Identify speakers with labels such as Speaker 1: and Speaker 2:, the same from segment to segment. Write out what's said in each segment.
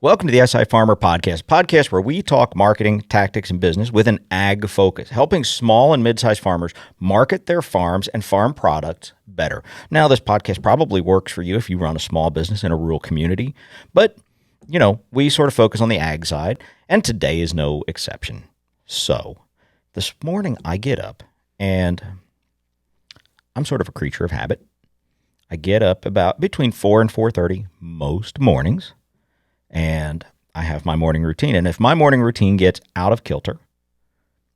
Speaker 1: Welcome to the SI Farmer podcast where we talk marketing, tactics, and business with an ag focus, helping small and mid-sized farmers market their farms and farm products better. Now, this podcast probably works for you if you run a small business in a rural community, but, we sort of focus on the ag side, and today is no exception. So, this morning I get up, and I'm sort of a creature of habit. I get up about between 4 and 4:30 most mornings. And I have my morning routine. And if my morning routine gets out of kilter,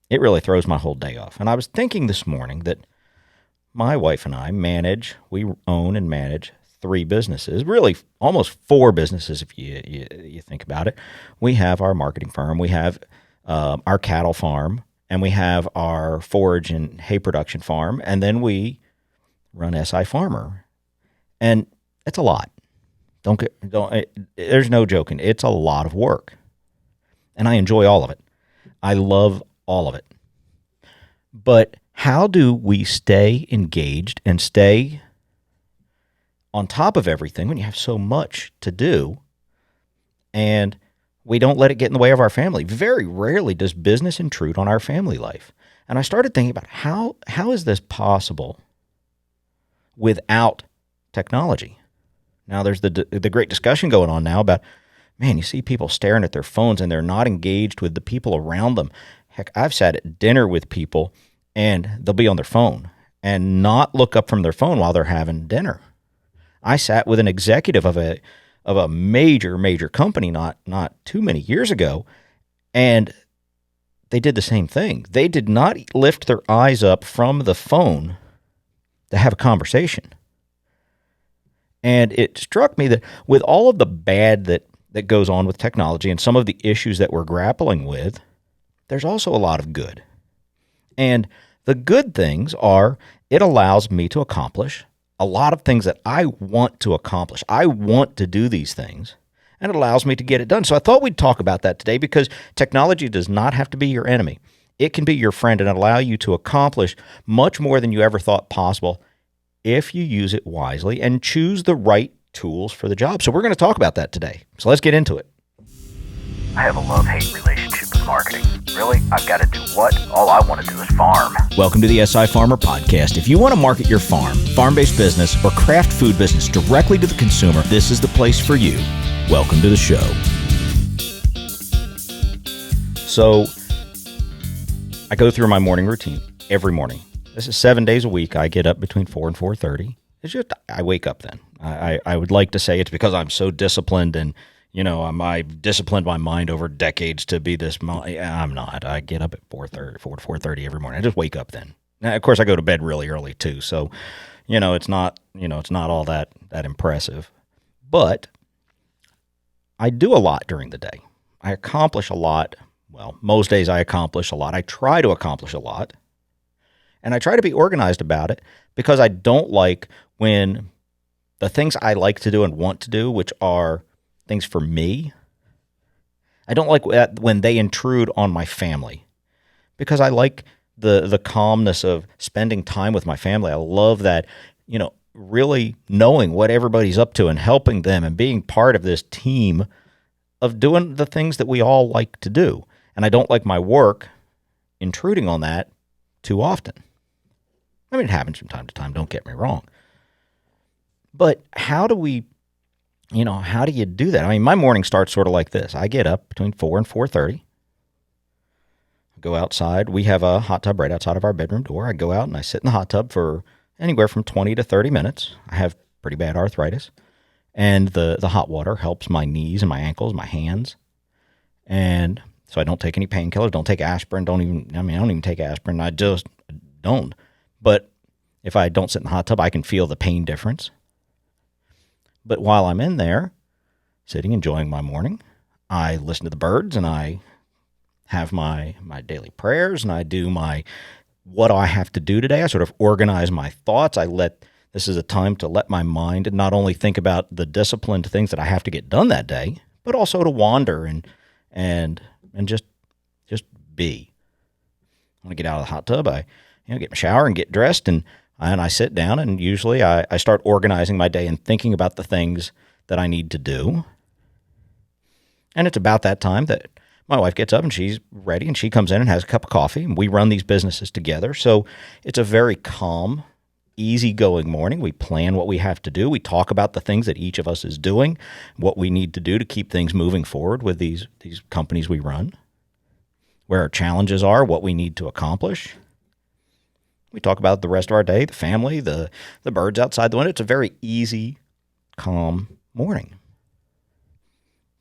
Speaker 1: it really throws my whole day off. And I was thinking this morning that my wife and I we own and manage 3 businesses, really almost 4 businesses if you think about it. We have our marketing firm, we have our cattle farm, and we have our forage and hay production farm, and then we run SI Farmer. And it's a lot. There's no joking. It's a lot of work. And I enjoy all of it. I love all of it. But how do we stay engaged and stay on top of everything when you have so much to do and we don't let it get in the way of our family? Very rarely does business intrude on our family life. And I started thinking about how is this possible without technology? Now, there's the great discussion going on now about, man, you see people staring at their phones and they're not engaged with the people around them. Heck, I've sat at dinner with people and they'll be on their phone and not look up from their phone while they're having dinner. I sat with an executive of a major company not too many years ago, and they did the same thing. They did not lift their eyes up from the phone to have a conversation. And it struck me that with all of the bad that goes on with technology and some of the issues that we're grappling with, there's also a lot of good. And the good things are it allows me to accomplish a lot of things that I want to accomplish. I want to do these things, and it allows me to get it done. So I thought we'd talk about that today because technology does not have to be your enemy. It can be your friend and allow you to accomplish much more than you ever thought possible if you use it wisely and choose the right tools for the job. So we're going to talk about that today. So let's get into it.
Speaker 2: I have a love-hate relationship with marketing. Really? I've got to do what? All I want to do is farm.
Speaker 1: Welcome to the SI Farmer podcast. If you want to market your farm-based business, or craft food business directly to the consumer, this is the place for you. Welcome to the show. So I go through my morning routine every morning. This is 7 days a week. I get up between 4 and 4:30. It's just I wake up then. I would like to say it's because I'm so disciplined and, I've disciplined my mind over decades to be this. I'm not. I get up at 4 to 4:30 every morning. I just wake up then. Now, of course, I go to bed really early too. So, it's not all that impressive. But I do a lot during the day. I accomplish a lot. Well, most days I accomplish a lot. I try to accomplish a lot. And I try to be organized about it because I don't like when the things I like to do and want to do, which are things for me, I don't like when they intrude on my family because I like the calmness of spending time with my family. I love that, really knowing what everybody's up to and helping them and being part of this team of doing the things that we all like to do. And I don't like my work intruding on that too often. I mean, it happens from time to time, don't get me wrong. But how do you do that? I mean, my morning starts sort of like this. I get up between 4 and 4:30. I go outside. We have a hot tub right outside of our bedroom door. I go out and I sit in the hot tub for anywhere from 20 to 30 minutes. I have pretty bad arthritis. And the hot water helps my knees and my ankles, my hands. And so I don't take any painkillers, don't take aspirin, I don't even take aspirin. I just don't. But if I don't sit in the hot tub, I can feel the pain difference. But while I'm in there, sitting, enjoying my morning, I listen to the birds and I have my daily prayers and I do what I have to do today. I sort of organize my thoughts. This is a time to let my mind not only think about the disciplined things that I have to get done that day, but also to wander and just be. When I get out of the hot tub, I get my shower and get dressed and I sit down and usually I start organizing my day and thinking about the things that I need to do. And it's about that time that my wife gets up and she's ready and she comes in and has a cup of coffee and we run these businesses together. So it's a very calm, easygoing morning. We plan what we have to do. We talk about the things that each of us is doing, what we need to do to keep things moving forward with these companies we run, where our challenges are, what we need to accomplish. We talk about the rest of our day, the family, the birds outside the window. It's a very easy, calm morning.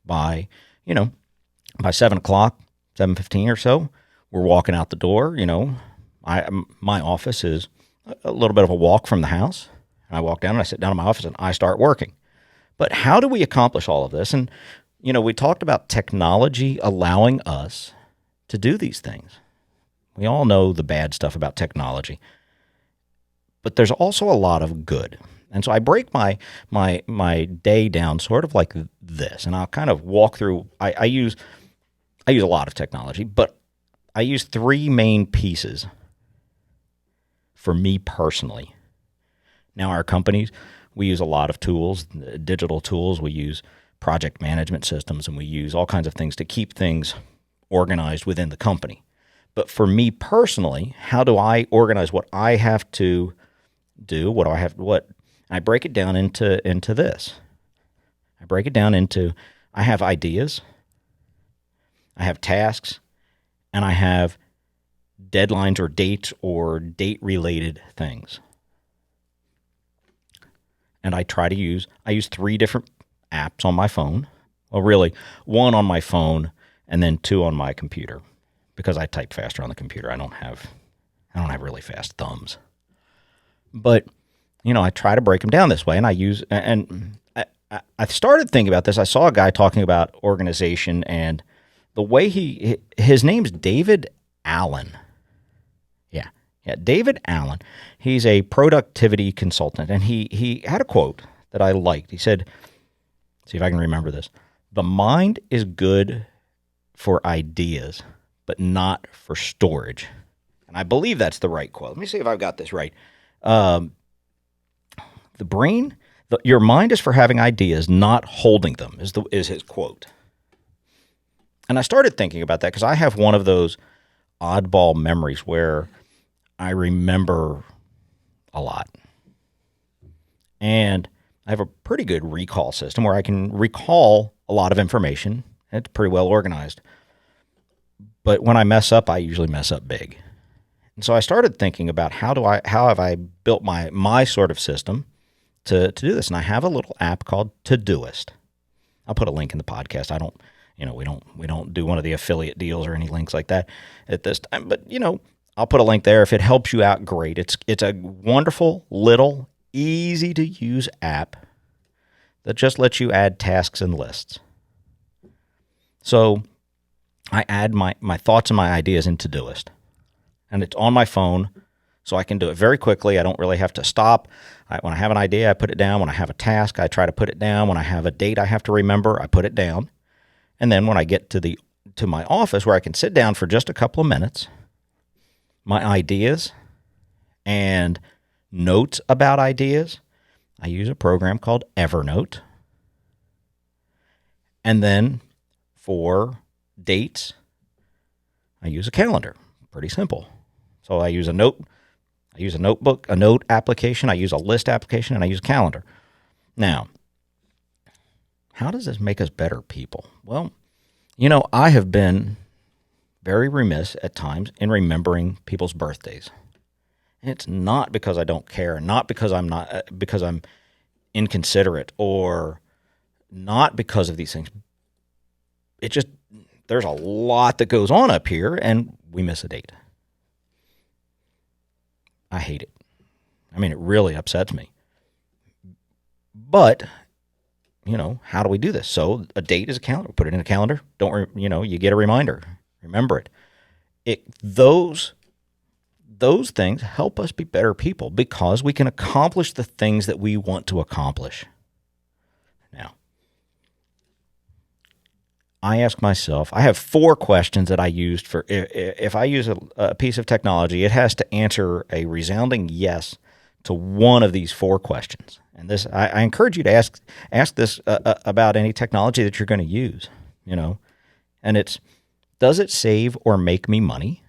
Speaker 1: By 7 o'clock, 7:15 or so, we're walking out the door. My office is a little bit of a walk from the house. And I walk down and I sit down in my office and I start working. But how do we accomplish all of this? And, we talked about technology allowing us to do these things. We all know the bad stuff about technology, but there's also a lot of good. And so I break my day down sort of like this, and I'll kind of walk through. I use a lot of technology, but I use three main pieces for me personally. Now, our companies, we use a lot of tools, digital tools. We use project management systems, and we use all kinds of things to keep things organized within the company. But for me personally, how do I organize what I have to do? What do I have? I break it down into this. I break it down into, I have ideas, I have tasks, and I have deadlines or dates or date-related things. And I use three different apps on my phone. Well, really, one on my phone and then two on my computer, because I type faster on the computer. I don't have really fast thumbs. But I try to break them down this way, and I started thinking about this. I saw a guy talking about organization, and the way his name's David Allen. Yeah, David Allen. He's a productivity consultant, and he had a quote that I liked. He said, see if I can remember this: "The mind is good for ideas, but not for storage." And I believe that's the right quote. Let me see if I've got this right. Your mind is for having ideas, not holding them, is his quote. And I started thinking about that because I have one of those oddball memories where I remember a lot. And I have a pretty good recall system where I can recall a lot of information. It's pretty well organized. But when I mess up, I usually mess up big. And so I started thinking about how have I built my sort of system to do this. And I have a little app called Todoist. I'll put a link in the podcast. We don't do one of the affiliate deals or any links like that at this time, but I'll put a link there. If it helps you out, great. It's a wonderful little easy to use app that just lets you add tasks and lists. So I add my thoughts and my ideas in Todoist, and it's on my phone, so I can do it very quickly. I don't really have to stop. When I have an idea, I put it down. When I have a task, I try to put it down. When I have a date I have to remember, I put it down. And then when I get to my office where I can sit down for just a couple of minutes, my ideas and notes about ideas, I use a program called Evernote. And then for dates, I use a calendar. Pretty simple. So I use a notebook, a note application, I use a list application, and I use a calendar. Now, how does this make us better people? Well, I have been very remiss at times in remembering people's birthdays. And it's not because I don't care, not because I'm inconsiderate, or not because of these things. It just, there's a lot that goes on up here, and we miss a date. I hate it. I mean, it really upsets me. But, how do we do this? So a date is a calendar. Put it in a calendar. You get a reminder. Remember it. Those things help us be better people because we can accomplish the things that we want to accomplish. Now, I ask myself, I have 4 questions that I used for, if I use a piece of technology, it has to answer a resounding yes to one of these 4 questions. And this, I encourage you to ask this about any technology that you're going to use. you know, and it's, does it save or make me money?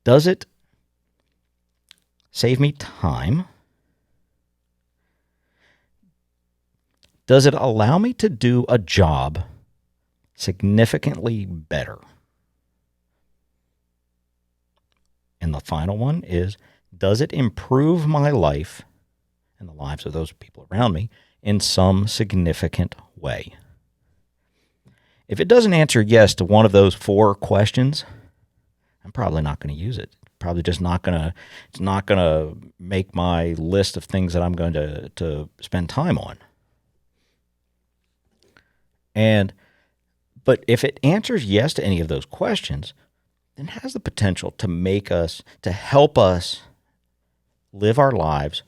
Speaker 1: Does it save me time? Does it allow me to do a job significantly better? And the final one is, does it improve my life and the lives of those people around me in some significant way? If it doesn't answer yes to one of those 4 questions, I'm probably not going to use it. Probably just not going to, it's not going to make my list of things that I'm going to spend time on. But if it answers yes to any of those questions, then it has the potential to help us live our lives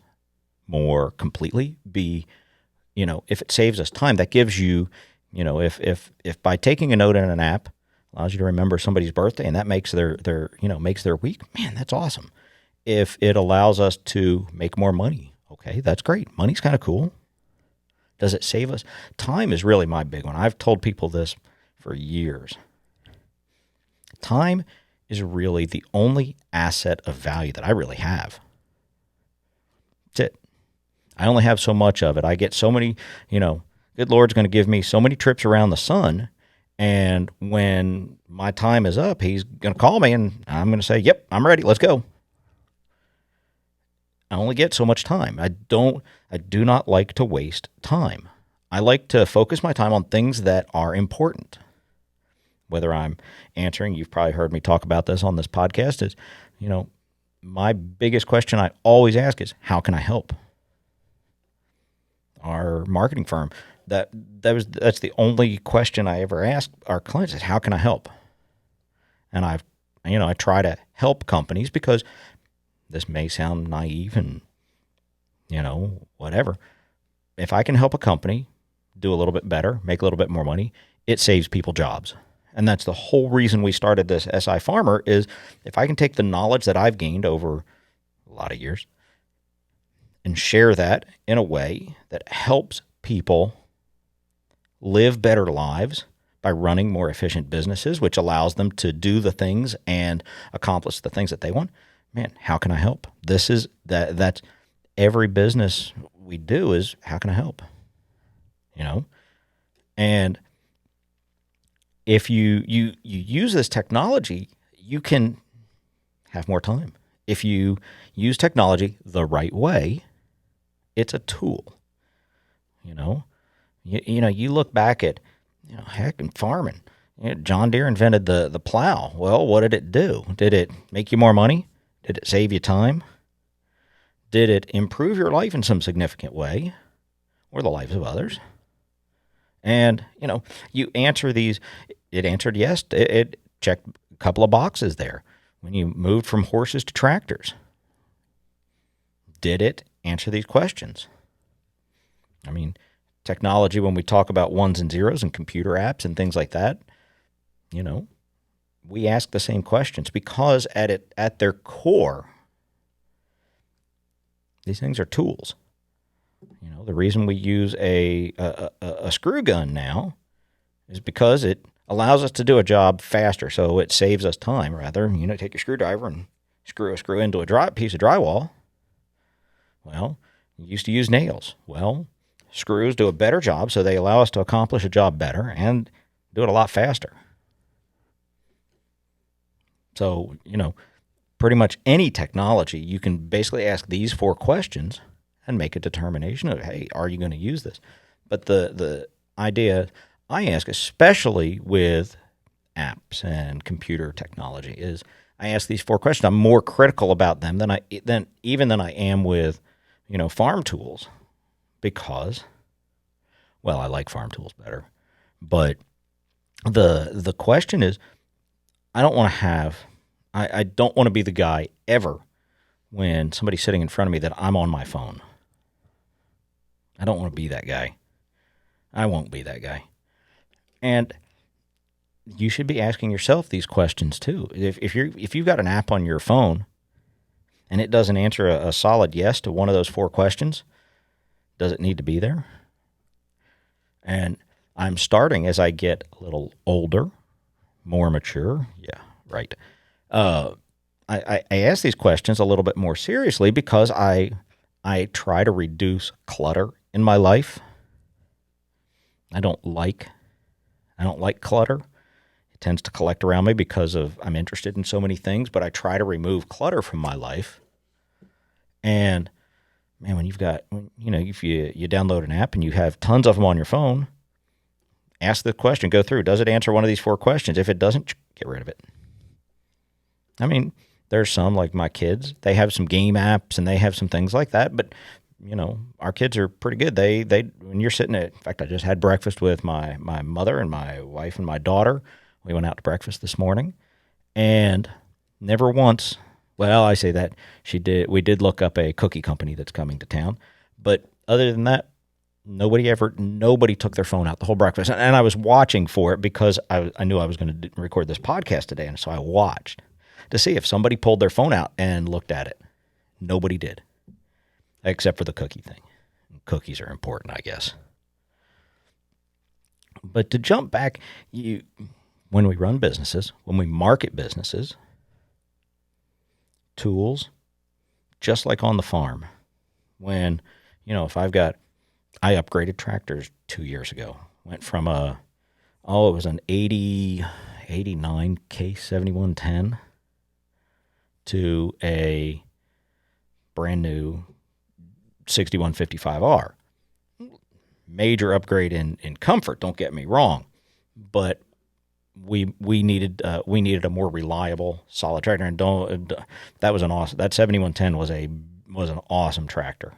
Speaker 1: more completely. If it saves us time, that gives you, if by taking a note in an app allows you to remember somebody's birthday and that makes makes their week, man, that's awesome. If it allows us to make more money, okay, that's great. Money's kind of cool. Does it save us? Time is really my big one. I've told people this for years. Time is really the only asset of value that I really have. That's it. I only have so much of it. I get so many, good Lord's going to give me so many trips around the sun. And when my time is up, he's going to call me and I'm going to say, yep, I'm ready. Let's go. I only get so much time. I do not like to waste time. I like to focus my time on things that are important. Whether I'm answering, you've probably heard me talk about this on this podcast, is, my biggest question I always ask is, how can I help? Our marketing firm, that's the only question I ever ask our clients is, how can I help? And I try to help companies because this may sound naive and, whatever. If I can help a company do a little bit better, make a little bit more money, it saves people jobs. And that's the whole reason we started this SI Farmer, is if I can take the knowledge that I've gained over a lot of years and share that in a way that helps people live better lives by running more efficient businesses, which allows them to do the things and accomplish the things that they want, man, how can I help? That's every business we do is, how can I help? And if you use this technology, you can have more time. If you use technology the right way, it's a tool. You look back at, heck, in farming, John Deere invented the plow. Well, what did it do? Did it make you more money? Did it save you time? Did it improve your life in some significant way, or the lives of others? And, you answer these, it answered yes. It checked a couple of boxes there. When you moved from horses to tractors, did it answer these questions? I mean, technology, when we talk about ones and zeros and computer apps and things like that, we ask the same questions because at their core, these things are tools. The reason we use a screw gun now is because it allows us to do a job faster, so it saves us time. Rather, take your screwdriver and screw a screw into a piece of drywall. Well, you used to use nails. Well, screws do a better job, so they allow us to accomplish a job better and do it a lot faster. So, pretty much any technology, you can basically ask these 4 questions and make a determination of, hey, are you going to use this? But the idea I ask, especially with apps and computer technology, is I ask these 4 questions. I'm more critical about them than I am with, farm tools, because, well, I like farm tools better. But the question is, I don't want to be the guy ever when somebody's sitting in front of me that I'm on my phone. I don't want to be that guy. I won't be that guy. And you should be asking yourself these questions too. If you've got an app on your phone and it doesn't answer a solid yes to one of those 4 questions, Does it need to be there? And I'm starting, as I get a little older, more mature. Yeah, right. I ask these questions a little bit more seriously because I try to reduce clutter in my life. I don't like clutter. It tends to collect around me because I'm interested in so many things, but I try to remove clutter from my life. And man, when if you download an app and you have tons of them on your phone, ask the question, go through, does it answer one of these 4 questions? If it doesn't, get rid of it. I mean, there's some, like my kids, they have some game apps and they have some things like that, but our kids are pretty good. They when you're sitting in fact, I just had breakfast with my mother and my wife and my daughter. We went out to breakfast this morning, and never once, well, I say that, we did look up a cookie company that's coming to town, but other than that, nobody took their phone out the whole breakfast. And I was watching for it because I knew I was going to record this podcast today, and so I watched to see if somebody pulled their phone out and looked at it. Nobody did, except for the cookie thing. Cookies are important, I guess. But to jump back, when we run businesses, when we market businesses, tools, just like on the farm. When, if I upgraded tractors 2 years ago. Went from it was an 89 K7110 to a brand new 6155R. Major upgrade in comfort, don't get me wrong, but we needed a more reliable, solid tractor, and that 7110 was an awesome tractor,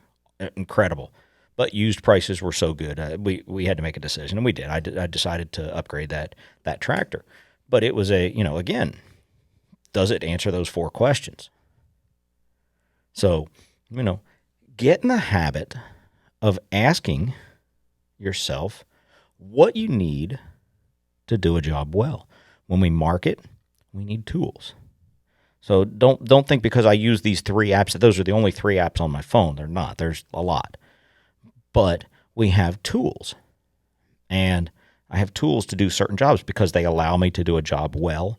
Speaker 1: incredible. But used prices were so good, we had to make a decision, and we did. I decided to upgrade that tractor, but it was again, does it answer those 4 questions? So, get in the habit of asking yourself what you need to do a job well. When we market, we need tools. So don't think because I use these 3 apps that those are the only 3 apps on my phone. They're not. There's a lot. But we have tools. And I have tools to do certain jobs because they allow me to do a job well.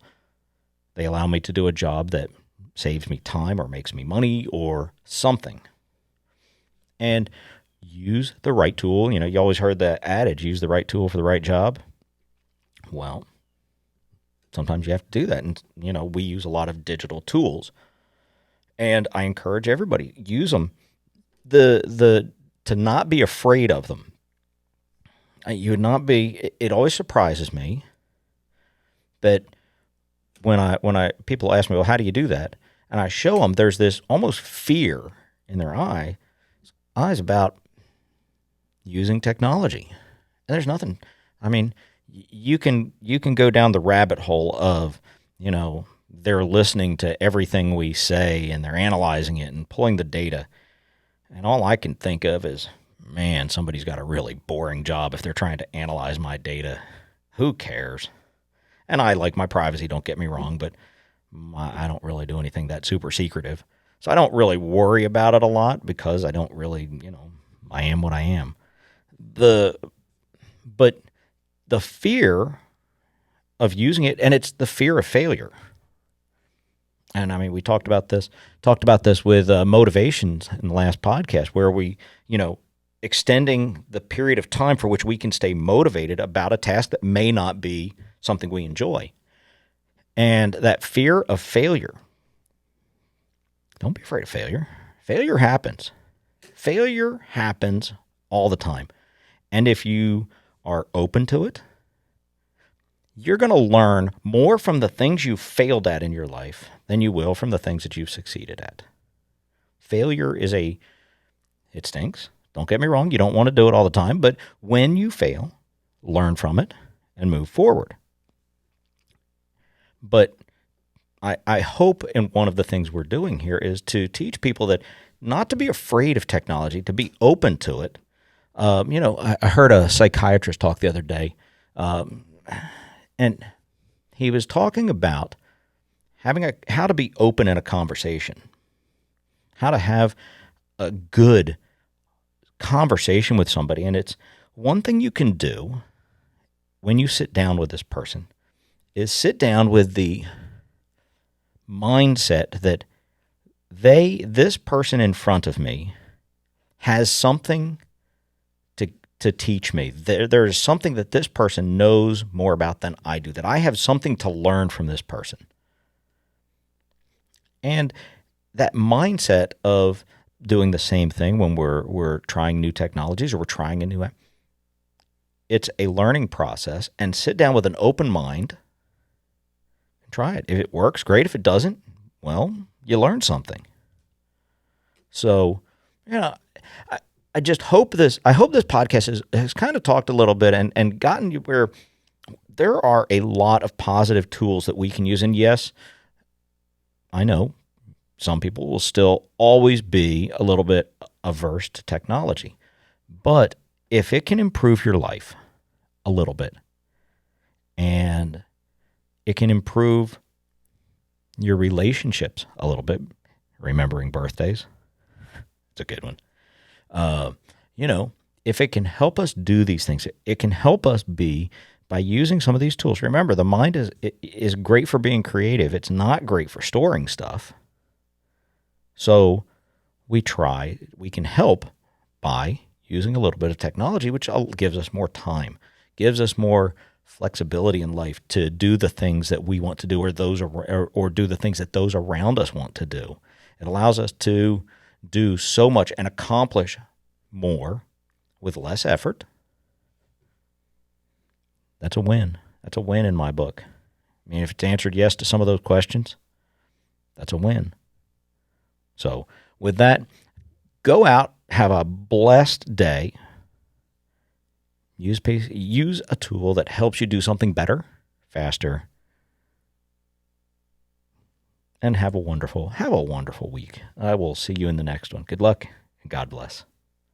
Speaker 1: They allow me to do a job that saves me time or makes me money or something. And use the right tool. You always heard the adage, use the right tool for the right job. Well, sometimes you have to do that. And, we use a lot of digital tools. And I encourage everybody, use them. To not be afraid of them. You would not be, it always surprises me that when people ask me, well, how do you do that? And I show them there's this almost fear in their eyes about using technology. And there's nothing, you can go down the rabbit hole of, they're listening to everything we say and they're analyzing it and pulling the data. And all I can think of is, man, somebody's got a really boring job if they're trying to analyze my data. Who cares? And I like my privacy, don't get me wrong, but I don't really do anything that super secretive. So I don't really worry about it a lot because I don't really, I am what I am. But the fear of using it, and it's the fear of failure. And we talked about this with motivations in the last podcast, where we, extending the period of time for which we can stay motivated about a task that may not be something we enjoy. And that fear of failure. Don't be afraid of failure. Failure happens. Failure happens all the time. And if you are open to it, you're going to learn more from the things you failed at in your life than you will from the things that you've succeeded at. Failure it stinks. Don't get me wrong. You don't want to do it all the time. But when you fail, learn from it and move forward. But I hope, and one of the things we're doing here is to teach people that not to be afraid of technology, to be open to it. I heard a psychiatrist talk the other day, and he was talking about how to be open in a conversation, how to have a good conversation with somebody. And it's one thing you can do when you sit down with this person is sit down with the mindset that this person in front of me has something to teach me. There's something that this person knows more about than I do, that I have something to learn from this person. And that mindset of doing the same thing when we're trying new technologies or we're trying a new app, it's a learning process, and sit down with an open mind and try it. If it works, great. If it doesn't, well, you learn something. So, I just hope this podcast has kind of talked a little bit and gotten you where there are a lot of positive tools that we can use. And yes, I know some people will still always be a little bit averse to technology. But if it can improve your life a little bit, and it can improve your relationships a little bit, remembering birthdays, it's a good one. If it can help us do these things, it can help us be by using some of these tools. Remember, the mind is great for being creative. It's not great for storing stuff. So we can help by using a little bit of technology, which gives us more time, gives us more flexibility in life to do the things that we want to do, or do the things that those around us want to do. It allows us to do so much and accomplish more with less effort. That's a win. That's a win in my book. I mean, if it's answered yes to some of those questions, that's a win. So with that, go out, have a blessed day. Use a tool that helps you do something better, faster, and have a wonderful week. I will see you in the next one. Good luck and God bless.